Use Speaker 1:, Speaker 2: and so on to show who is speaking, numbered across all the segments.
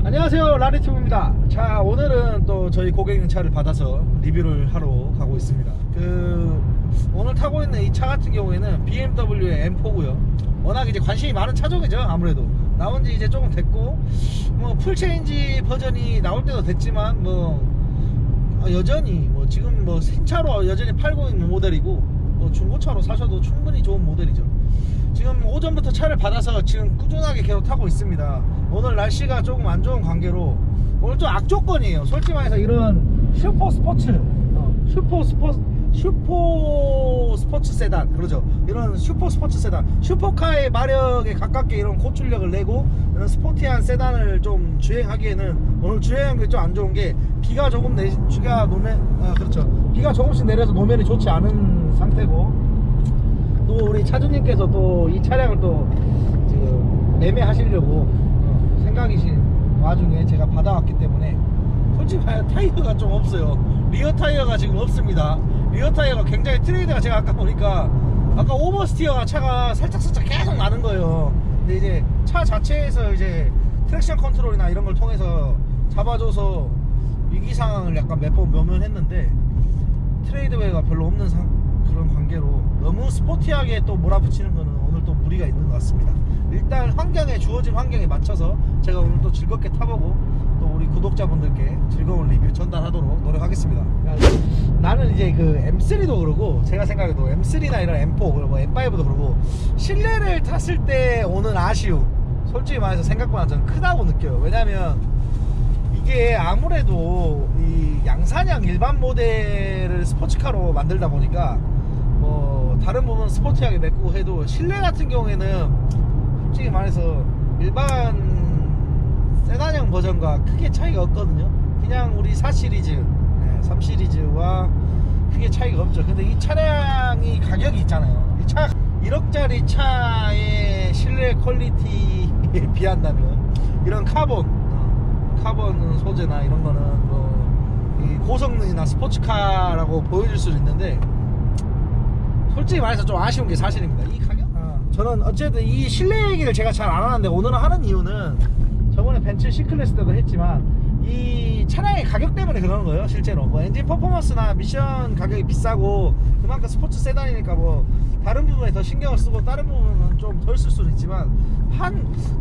Speaker 1: 안녕하세요, 라리튜브입니다. 자, 오늘은 또 저희 고객님 차를 받아서 리뷰를 하러 가고 있습니다. 오늘 타고 있는 이 차 같은 경우에는 BMW의 M4고요. 워낙 이제 관심이 많은 차종이죠. 아무래도 나온 지 이제 조금 됐고, 뭐 풀체인지 버전이 나올 때도 됐지만, 여전히 지금 신차로 여전히 팔고 있는 모델이고, 중고차로 사셔도 충분히 좋은 모델이죠. 지금 오전부터 차를 받아서 지금 꾸준하게 계속 타고 있습니다. 오늘 날씨가 조금 안 좋은 관계로 오늘 좀 악조건이에요. 솔직히 말해서 이런 슈퍼 스포츠 세단, 그러죠. 이런 슈퍼 스포츠 세단, 슈퍼카의 마력에 가깝게 이런 고출력을 내고 이런 스포티한 세단을 좀 주행하기에는 오늘 주행한 게 좀 안 좋은 게 비가 조금씩 내려서 노면이 좋지 않은 상태고, 또 우리 차주님께서 또 이 차량을 또 지금 매매하시려고 생각이신 와중에 제가 받아왔기 때문에 솔직히 말해 타이어가 좀 없어요. 리어 타이어가 지금 없습니다. 리어 타이어가 굉장히 트레이드가, 제가 아까 보니까 아까 오버스티어가 차가 살짝 계속 나는 거예요. 근데 이제 차 자체에서 이제 트랙션 컨트롤이나 이런 걸 통해서 잡아줘서 위기 상황을 약간 몇 번 모면했는데 트레이드웨이가 별로 없는 그런 관계로 너무 스포티하게 또 몰아붙이는 거는 오늘 또 무리가 있는 것 같습니다. 일단 주어진 환경에 맞춰서 제가 오늘 또 즐겁게 타보고 또 우리 구독자분들께 즐거운 리뷰 전달하도록 노력하겠습니다. 나는 이제 M3도 그러고, 제가 생각해도 M3나 이런 M4 그리고 M5도 그러고 실내를 탔을 때 오는 아쉬움, 솔직히 말해서 생각보다 저는 크다고 느껴요. 왜냐면 이게 아무래도 이 양산형 일반 모델을 스포츠카로 만들다 보니까 다른 부분 스포티하게 메꾸고 해도 실내 같은 경우에는 솔직히 말해서 일반 세단형 버전과 크게 차이가 없거든요. 그냥 우리 4시리즈, 3시리즈와 크게 차이가 없죠. 근데 이 차량이 가격이 있잖아요. 이 차 1억짜리 차의 실내 퀄리티에 비한다면 이런 카본 소재나 이런 거는 이 고성능이나 스포츠카라고 보여줄 수 있는데, 솔직히 말해서 좀 아쉬운 게 사실입니다. 이 가격? 저는 어쨌든 이 실내 얘기를 제가 잘 안 하는데 오늘은 하는 이유는 저번에 벤츠 C클래스 때도 했지만 이 차량의 가격 때문에 그러는 거예요. 실제로 엔진 퍼포먼스나 미션 가격이 비싸고 그만큼 스포츠 세단이니까 다른 부분에 더 신경을 쓰고 다른 부분은 좀 덜 쓸 수는 있지만,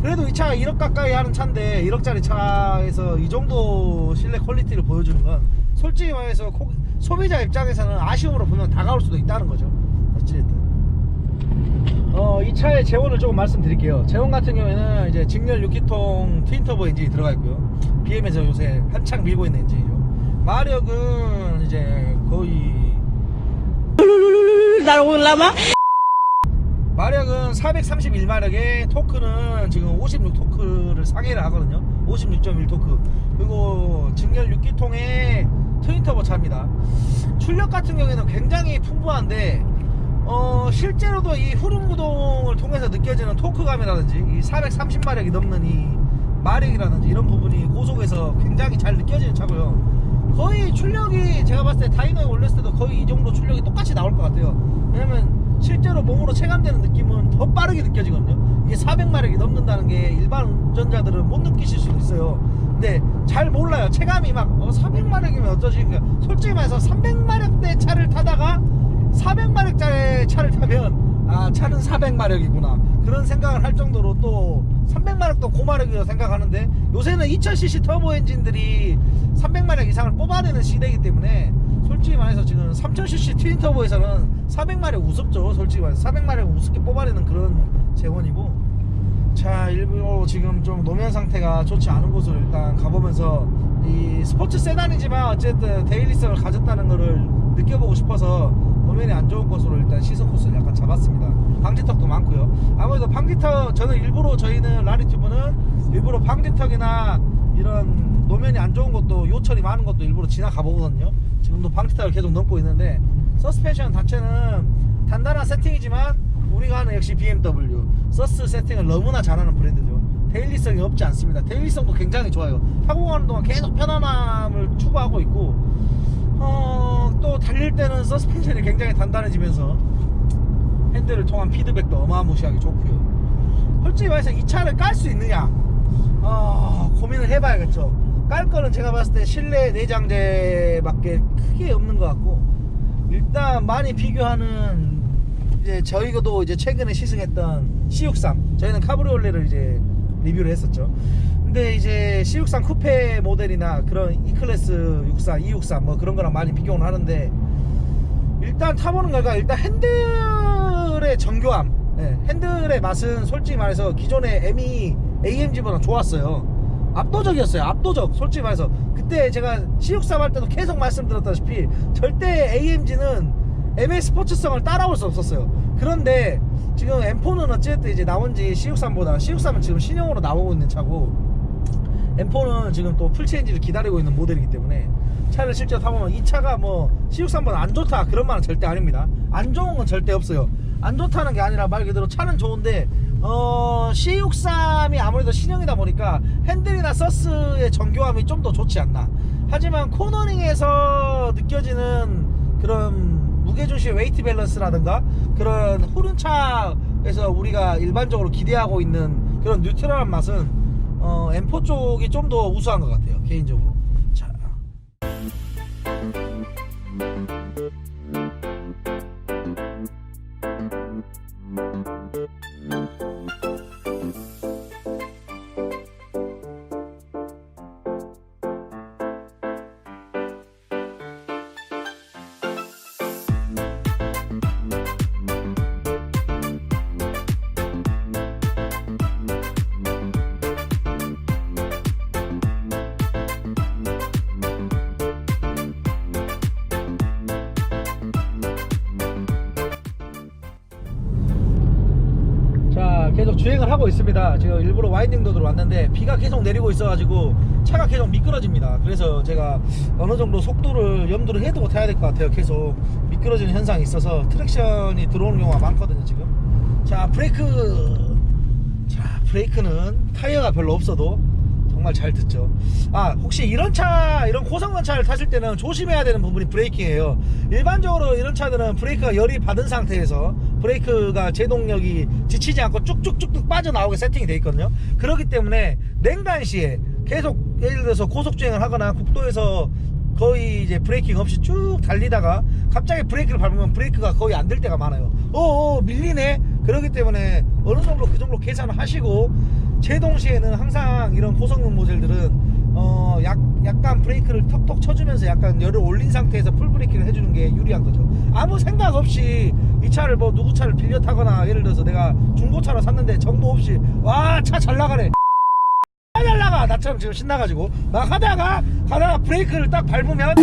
Speaker 1: 그래도 이 차가 1억 가까이 하는 차인데 1억짜리 차에서 이 정도 실내 퀄리티를 보여주는 건 솔직히 말해서 소비자 입장에서는 아쉬움으로 보면 다가올 수도 있다는 거죠. 어찌됐든 이 차의 제원을 조금 말씀드릴게요. 제원 같은 경우에는 이제 직렬 6기통 트윈터보 엔진이 들어가 있고요. BM에서 요새 한창 밀고 있는 엔진이죠. 마력은 이제 거의 마력은 431마력에 토크는 지금 56토크를 상회를 하거든요. 56.1토크. 그리고 직렬 6기통의 트윈터보 차입니다. 출력 같은 경우에는 굉장히 풍부한데 실제로도 이 후륜구동을 통해서 느껴지는 토크감이라든지 이 430마력이 넘는 이 마력이라든지 이런 부분이 고속에서 굉장히 잘 느껴지는 차고요. 거의 출력이 제가 봤을 때 다이너에 올렸을 때도 거의 이 정도 출력이 똑같이 나올 것 같아요. 왜냐면 실제로 몸으로 체감되는 느낌은 더 빠르게 느껴지거든요. 이게 400마력이 넘는다는 게 일반 운전자들은 못 느끼실 수도 있어요. 근데 잘 몰라요. 체감이 막 400마력이면 어쩌지. 그러니까 솔직히 말해서 300마력대 차를 타다가 400마력짜리 차를 타면 차는 400마력이구나 그런 생각을 할 정도로, 또 300마력도 고마력이라고 생각하는데 요새는 2000cc 터보 엔진들이 300마력 이상을 뽑아내는 시대이기 때문에 솔직히 말해서 지금 3000cc 트윈 터보에서는 400마력 우습죠. 솔직히 말해서 400마력 우습게 뽑아내는 그런 재원이고, 자, 일부러 지금 좀 노면 상태가 좋지 않은 곳을 일단 가보면서 이 스포츠 세단이지만 어쨌든 데일리성을 가졌다는 거를 느껴보고 싶어서 노면이 안 좋은 곳으로 일단 시선 코스를 약간 잡았습니다. 방지턱도 많고요. 아무래도 방지턱, 저희는 라리튜브는 일부러 방지턱이나 이런 노면이 안 좋은 곳도, 요철이 많은 곳도 일부러 지나가 보거든요. 지금도 방지턱을 계속 넘고 있는데, 서스펜션 자체는 단단한 세팅이지만 우리가 하는 역시 BMW 서스 세팅을 너무나 잘하는 브랜드죠. 데일리성이 없지 않습니다. 데일리성도 굉장히 좋아요. 타고 가는 동안 계속 편안함을 추구하고 있고, 또 달릴 때는 서스펜션이 굉장히 단단해지면서 핸들을 통한 피드백도 어마무시하게 좋고요. 솔직히 말해서 이 차를 깔 수 있느냐 고민을 해봐야겠어요. 깔 거는 제가 봤을 때 실내 내장재밖에 크게 없는 것 같고, 일단 많이 비교하는 이제 저희도 이제 최근에 시승했던 C63, 저희는 카브리올레를 이제 리뷰를 했었죠. 근데 이제 C63 쿠페 모델이나 그런 E클래스 64, E63 뭐 그런 거랑 많이 비교는 하는데, 일단 타보는 결과 일단 핸들의 정교함, 핸들의 맛은 솔직히 말해서 기존의 ME AMG보다 좋았어요. 압도적이었어요. 압도적. 솔직히 말해서 그때 제가 C63 할 때도 계속 말씀드렸다시피 절대 AMG는 MA 스포츠성을 따라올 수 없었어요. 그런데 지금 M4는 어쨌든 이제 나온지 C63은 지금 신형으로 나오고 있는 차고, M4는 지금 또 풀체인지를 기다리고 있는 모델이기 때문에 차를 실제 타보면 이 차가 뭐 C63보다 안 좋다 그런 말은 절대 아닙니다. 안 좋은 건 절대 없어요. 안 좋다는 게 아니라 말 그대로 차는 좋은데 C63이 아무래도 신형이다 보니까 핸들이나 서스의 정교함이 좀 더 좋지 않나. 하지만 코너링에서 느껴지는 그런 무게중심 웨이트 밸런스라든가 그런 후륜차에서 우리가 일반적으로 기대하고 있는 그런 뉴트럴한 맛은 M4 쪽이 좀 더 우수한 것 같아요, 개인적으로. 자. 계속 주행을 하고 있습니다. 지금 일부러 와인딩 도로로 왔는데 비가 계속 내리고 있어가지고 차가 계속 미끄러집니다. 그래서 제가 어느정도 속도를 염두를 해두고 타야 될 것 같아요. 계속 미끄러지는 현상이 있어서 트랙션이 들어오는 경우가 많거든요 지금. 자, 브레이크는 타이어가 별로 없어도 정말 잘 듣죠. 혹시 이런 고성능 차를 타실 때는 조심해야 되는 부분이 브레이킹이에요. 일반적으로 이런 차들은 브레이크가 열이 받은 상태에서 브레이크가 제동력이 지치지 않고 쭉쭉쭉쭉 빠져나오게 세팅이 되어 있거든요. 그렇기 때문에 냉단 시에 계속 예를 들어서 고속주행을 하거나 국도에서 거의 이제 브레이킹 없이 쭉 달리다가 갑자기 브레이크를 밟으면 브레이크가 거의 안 될 때가 많아요. 밀리네. 그렇기 때문에 어느 정도 그 정도 계산을 하시고, 제동 시에는 항상 이런 고성능 모델들은 약간 브레이크를 턱턱 쳐주면서 약간 열을 올린 상태에서 풀 브레이크를 해주는 게 유리한 거죠. 아무 생각 없이 이 차를 뭐 누구 차를 빌려 타거나, 예를 들어서 내가 중고차로 샀는데 정보 없이 와 차 잘 나가네, 잘 나가, 나처럼 지금 신나가지고 막 가다가 브레이크를 딱 밟으면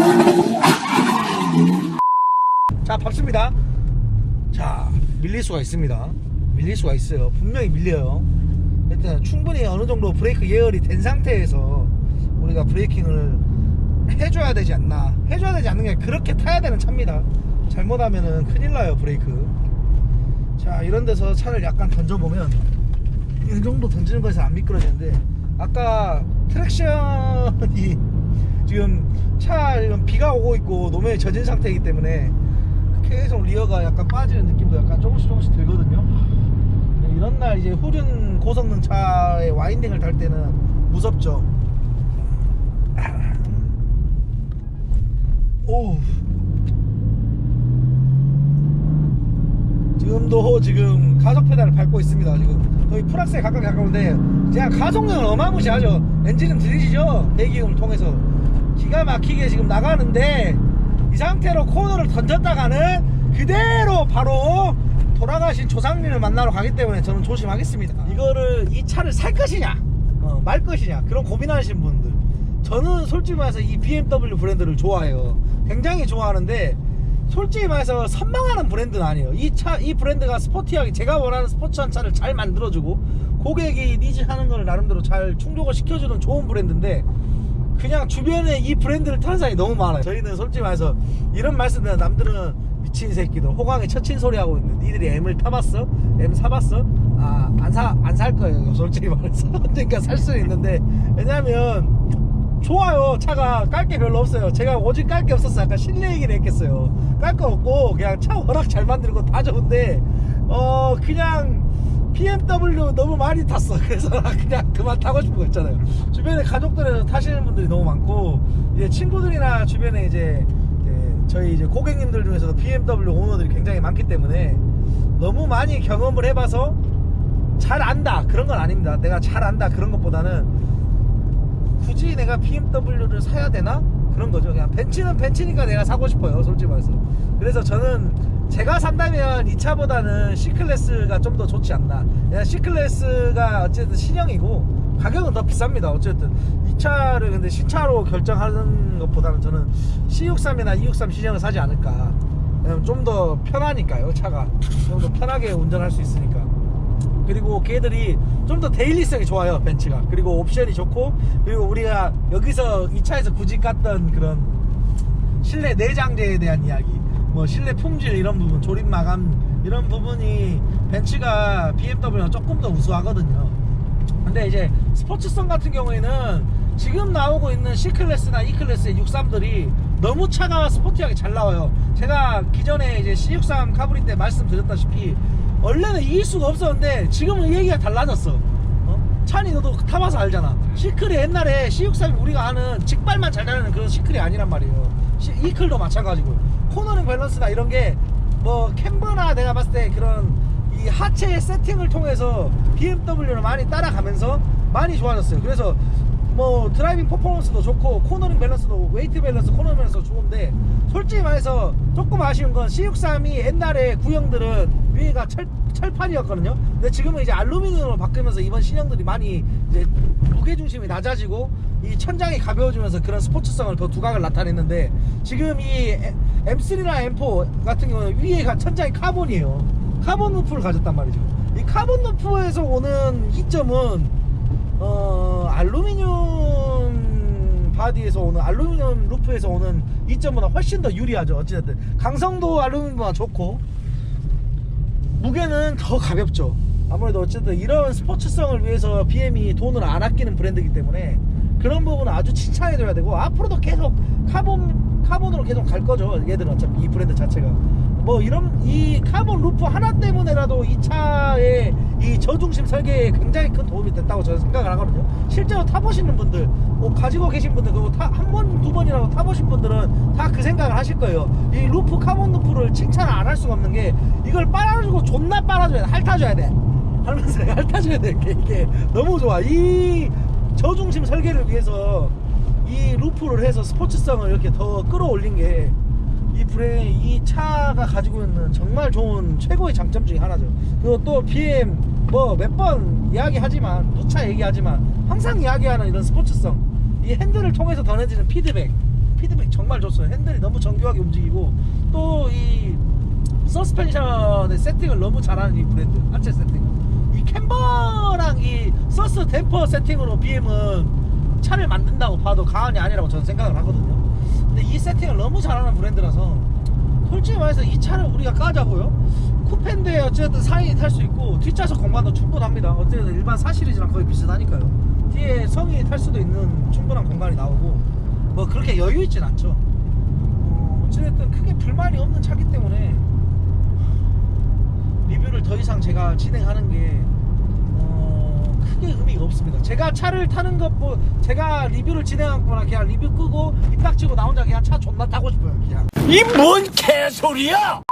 Speaker 1: 자 밟습니다. 자, 밀릴 수가 있습니다. 밀릴 수가 있어요. 분명히 밀려요. 일단 충분히 어느 정도 브레이크 예열이 된 상태에서 우리가 브레이킹을 해줘야 되지 않나. 해줘야 되지 않는 게 그렇게 타야 되는 차입니다. 잘못하면은 큰일 나요, 브레이크. 자, 이런 데서 차를 약간 던져보면 이 정도 던지는 거에서 안 미끄러지는데, 아까 트랙션이 지금 차 비가 오고 있고 노면이 젖은 상태이기 때문에 계속 리어가 약간 빠지는 느낌도 약간 조금씩 들거든요. 이런 날 이제 후륜 고성능 차의 와인딩을 탈 때는 무섭죠. 오. 지금 가속 페달을 밟고 있습니다. 지금 거의 풀악셀 가까운데 그냥 가속력은 어마무시하죠. 엔진은 들리시죠? 배기음을 통해서 기가 막히게 지금 나가는데, 이 상태로 코너를 던졌다가는 그대로 바로 돌아가신 조상님을 만나러 가기 때문에 저는 조심하겠습니다. 이 차를 살 것이냐 말 것이냐 그런 고민하시는 분들, 저는 솔직히 말해서 이 BMW 브랜드를 좋아해요. 굉장히 좋아하는데 솔직히 말해서 선망하는 브랜드는 아니에요. 이 브랜드가 스포티하게 제가 원하는 스포츠한 차를 잘 만들어주고 고객이 니즈하는 걸 나름대로 잘 충족을 시켜주는 좋은 브랜드인데, 그냥 주변에 이 브랜드를 타는 사람이 너무 많아요. 저희는 솔직히 말해서 이런 말씀드리면 남들은 미친 새끼들, 호강에 처친 소리 하고 있는, 니들이 M을 타봤어? M 사봤어? 안 살 거예요, 솔직히 말해서. 그러니까 살 수는 있는데, 왜냐면 좋아요. 차가 깔 게 별로 없어요. 제가 오직 깔 게 없었어요. 아까 실내 얘기를 했겠어요. 깔 거 없고 그냥 차 워낙 잘 만들고 다 좋은데 그냥 BMW 너무 많이 탔어. 그래서 나 그냥 그만 타고 싶은 거 있잖아요. 주변에 가족들에서 타시는 분들이 너무 많고 이제 친구들이나 주변에 이제 저희 이제 고객님들 중에서도 BMW 오너들이 굉장히 많기 때문에 너무 많이 경험을 해봐서 잘 안다 그런 건 아닙니다. 내가 잘 안다 그런 것보다는 굳이 내가 BMW를 사야 되나 그런 거죠. 그냥 벤츠는 벤츠니까 내가 사고 싶어요, 솔직히 말해서. 그래서 저는 제가 산다면 이 차보다는 C클래스가 좀 더 좋지 않나. 그냥 C클래스가 어쨌든 신형이고 가격은 더 비쌉니다. 어쨌든 이 차를 근데 신차로 결정하는 것보다는 저는 C63이나 263 신형을 사지 않을까. 왜냐면 좀 더 편하니까요, 차가. 좀 더 편하게 운전할 수 있으니까. 그리고 걔들이 좀 더 데일리성이 좋아요, 벤츠가. 그리고 옵션이 좋고, 그리고 우리가 여기서 이 차에서 굳이 깠던 그런 실내 내장재에 대한 이야기, 뭐 실내 품질 이런 부분, 조립 마감 이런 부분이 벤츠가 BMW랑 조금 더 우수하거든요. 근데 이제 스포츠성 같은 경우에는 지금 나오고 있는 C클래스나 E클래스의 63들이 너무 차가 스포티하게 잘 나와요. 제가 기존에 이제 C63 카브리 때 말씀드렸다시피 원래는 이길 수가 없었는데 지금은 얘기가 달라졌어. 찬이 너도 타봐서 알잖아. C클이 옛날에 C63이 우리가 아는 직발만 잘 다니는 그런 C클이 아니란 말이에요. E클도 마찬가지고 코너링 밸런스나 이런 게 뭐 캠버나 내가 봤을 때 그런 이 하체 세팅을 통해서 BMW를 많이 따라가면서 많이 좋아졌어요. 그래서 뭐 드라이빙 퍼포먼스도 좋고 코너링 밸런스도 웨이트 밸런스 코너링 밸런스도 좋은데 솔직히 말해서 조금 아쉬운 건 C63이 옛날에 구형들은 위에가 철판이었거든요. 근데 지금은 이제 알루미늄으로 바뀌면서 이번 신형들이 많이 이제 무게중심이 낮아지고 이 천장이 가벼워지면서 그런 스포츠성을 더 두각을 나타냈는데 지금 이 M3나 M4 같은 경우는 위에가 천장이 카본이에요. 카본 루프를 가졌단 말이죠. 이 카본 루프에서 오는 이점은 알루미늄 바디에서 오는 알루미늄 루프에서 오는 이점보다 훨씬 더 유리하죠. 어찌됐든 강성도 알루미늄보다 좋고 무게는 더 가볍죠. 아무래도 어쨌든 이런 스포츠성을 위해서 BM이 돈을 안 아끼는 브랜드이기 때문에 그런 부분은 아주 칭찬해줘야 되고 앞으로도 계속 카본으로 계속 갈 거죠. 얘들은 어차피 이 브랜드 자체가 뭐 이런 이 카본 루프 하나 때문에라도 이 차의 이 저중심 설계에 굉장히 큰 도움이 됐다고 저는 생각을 하거든요. 실제로 타보시는 분들 가지고 계신 분들 그리고 한 번, 두 번이라도 타보신 분들은 다 그 생각을 하실 거예요. 이 루프 카본 루프를 칭찬을 안 할 수가 없는 게 이걸 빨아주고 존나 빨아줘야 돼. 핥아줘야 돼. 하면서 핥아줘야 돼. 이게 너무 좋아. 이 저중심 설계를 위해서 이 루프를 해서 스포츠성을 이렇게 더 끌어올린 게 이 차가 가지고 있는 정말 좋은 최고의 장점 중에 하나죠. 그리고 또 BM 뭐 몇 번 이야기하지만 누차 얘기하지만 항상 이야기하는 이런 스포츠성, 이 핸들을 통해서 더해지는 피드백 정말 좋습니다. 핸들이 너무 정교하게 움직이고 또 이 서스펜션의 세팅을 너무 잘하는 이 브랜드 하체 세팅, 이 캠버랑 이 서스 댐퍼 세팅으로 BM은 차를 만든다고 봐도 과언이 아니라고 저는 생각을 하거든요. 근데 이 세팅을 너무 잘하는 브랜드라서 솔직히 말해서 이 차를 우리가 까자고요? 쿠페인데 어쨌든 4인이 탈 수 있고 뒷좌석 공간도 충분합니다. 어쨌든 일반 4 시리즈랑 거의 비슷하니까요. 뒤에 성인이 탈 수도 있는 충분한 공간이 나오고 뭐 그렇게 여유 있진 않죠. 어쨌든 크게 불만이 없는 차기 때문에 리뷰를 더 이상 제가 진행하는 게 크게 의미가 없습니다. 제가 차를 타는 것보 제가 리뷰를 진행한 거나 그냥 리뷰 끄고 입 닥치고 나 혼자 그냥 차 존나 타고 싶어요. 그냥 이 뭔 개소리야!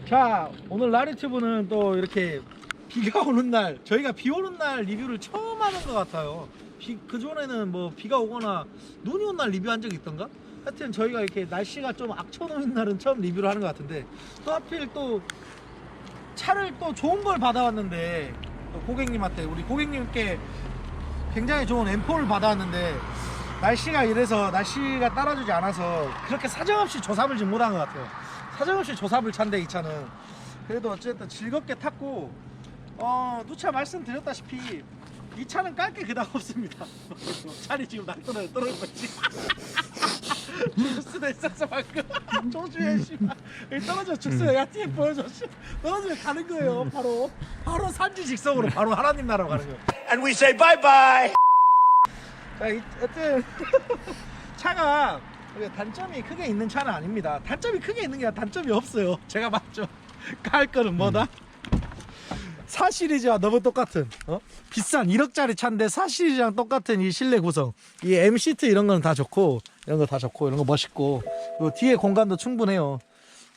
Speaker 1: 자, 오늘 라리튜브는 또 이렇게 비가 오는 날, 저희가 비 오는 날 리뷰를 처음 하는 것 같아요. 그전에는 뭐 비가 오거나 눈이 온 날 리뷰한 적이 있던가? 하여튼 저희가 이렇게 날씨가 좀 악천후인 날은 처음 리뷰를 하는 것 같은데 또 하필 또 차를 또 좋은 걸 받아왔는데 또 고객님한테 우리 고객님께 굉장히 좋은 M4를 받아왔는데 날씨가 이래서 날씨가 따라주지 않아서 그렇게 사정없이 조사을 좀 못한 것 같아요. 사정없이 조사을 찬데 이 차는 그래도 어쨌든 즐겁게 탔고 누차 말씀드렸다시피 이 차는 깔 게 그닥 없습니다. 차리 지금 날 떨어질 뻔했지. 죽을 수도 있었어 방금. 조심해 씨발. 떨어져 죽어요. 야 뒤에 보여줘. 떨어지면 가는 거예요. 바로 산지 직송으로 바로 하나님 나라로 가는 거예요.
Speaker 2: And we say bye bye.
Speaker 1: 자, 하여튼 차가 단점이 크게 있는 차는 아닙니다. 단점이 크게 있는 게 아니라 단점이 없어요. 제가 맞죠. 깔 거는 뭐다? 4 시리즈와 너무 똑같은 비싼 1억짜리 차인데 4 시리즈랑 똑같은 이 실내 구성, 이 M 시트 이런 거는 다 좋고, 이런 거 다 좋고, 이런 거 멋있고, 그리고 뒤에 공간도 충분해요.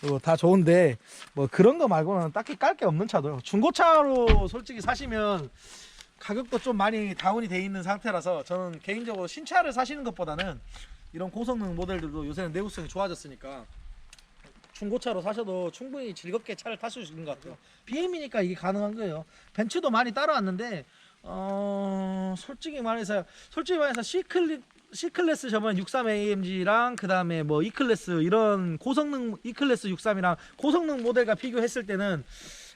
Speaker 1: 그리고 다 좋은데 뭐 그런 거 말고는 딱히 깔 게 없는 차도. 중고차로 솔직히 사시면 가격도 좀 많이 다운이 돼 있는 상태라서 저는 개인적으로 신차를 사시는 것보다는 이런 고성능 모델들도 요새는 내구성이 좋아졌으니까 중고차로 사셔도 충분히 즐겁게 차를 타실 수 있는 것 같아요. BM이니까 이게 가능한 거예요. 벤츠도 많이 따라왔는데 솔직히 말해서 C클래스 저번 63AMG랑 그 다음에 뭐 E클래스 이런 고성능 E클래스 63이랑 고성능 모델과 비교했을 때는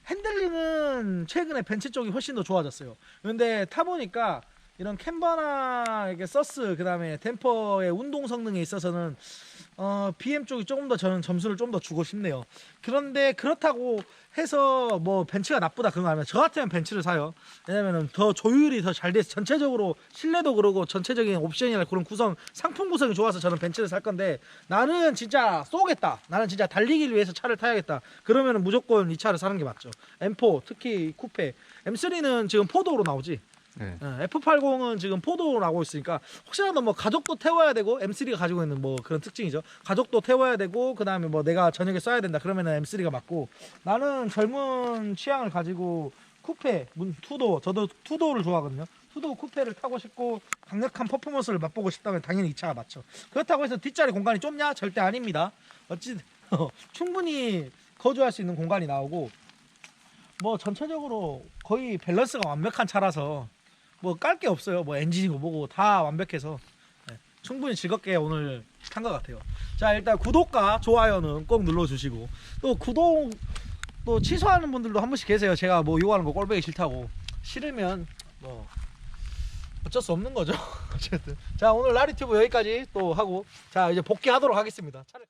Speaker 1: 핸들링은 최근에 벤츠 쪽이 훨씬 더 좋아졌어요. 근데 타보니까 이런 캠버나 이렇게 서스 그 다음에 댐퍼의 운동 성능에 있어서는 BM 쪽이 조금 더 저는 점수를 좀 더 주고 싶네요. 그런데 그렇다고 해서 뭐 벤츠가 나쁘다 그런 거 아니면 저 같으면 벤츠를 사요. 왜냐면은 더 조율이 더 잘 돼서 전체적으로 실내도 그러고 전체적인 옵션이나 그런 구성 상품 구성이 좋아서 저는 벤츠를 살 건데, 나는 진짜 쏘겠다, 나는 진짜 달리기를 위해서 차를 타야겠다 그러면은 무조건 이 차를 사는 게 맞죠. M4 특히 쿠페, M3는 지금 4도어로 나오지.
Speaker 2: 네.
Speaker 1: F80은 지금 4도어로 나오고 있으니까 혹시라도 뭐 가족도 태워야 되고, M3가 가지고 있는 뭐 그런 특징이죠. 가족도 태워야 되고 그 다음에 뭐 내가 저녁에 써야 된다 그러면은 M3가 맞고, 나는 젊은 취향을 가지고 쿠페 투도어, 저도 투도어를 좋아하거든요. 투도어 쿠페를 타고 싶고 강력한 퍼포먼스를 맛보고 싶다면 당연히 이 차가 맞죠. 그렇다고 해서 뒷자리 공간이 좁냐? 절대 아닙니다. 충분히 거주할 수 있는 공간이 나오고, 뭐 전체적으로 거의 밸런스가 완벽한 차라서 뭐 깔 게 없어요. 뭐 엔진이고 뭐고 다 완벽해서 충분히 즐겁게 오늘 탄 것 같아요. 자, 일단 구독과 좋아요는 꼭 눌러주시고, 또 구독 또 취소하는 분들도 한 번씩 계세요. 제가 뭐 요구하는 거 꼴보기 싫다고. 싫으면 뭐 어쩔 수 없는 거죠. 어쨌든 자, 오늘 라리튜브 여기까지 또 하고, 자 이제 복귀하도록 하겠습니다. 차를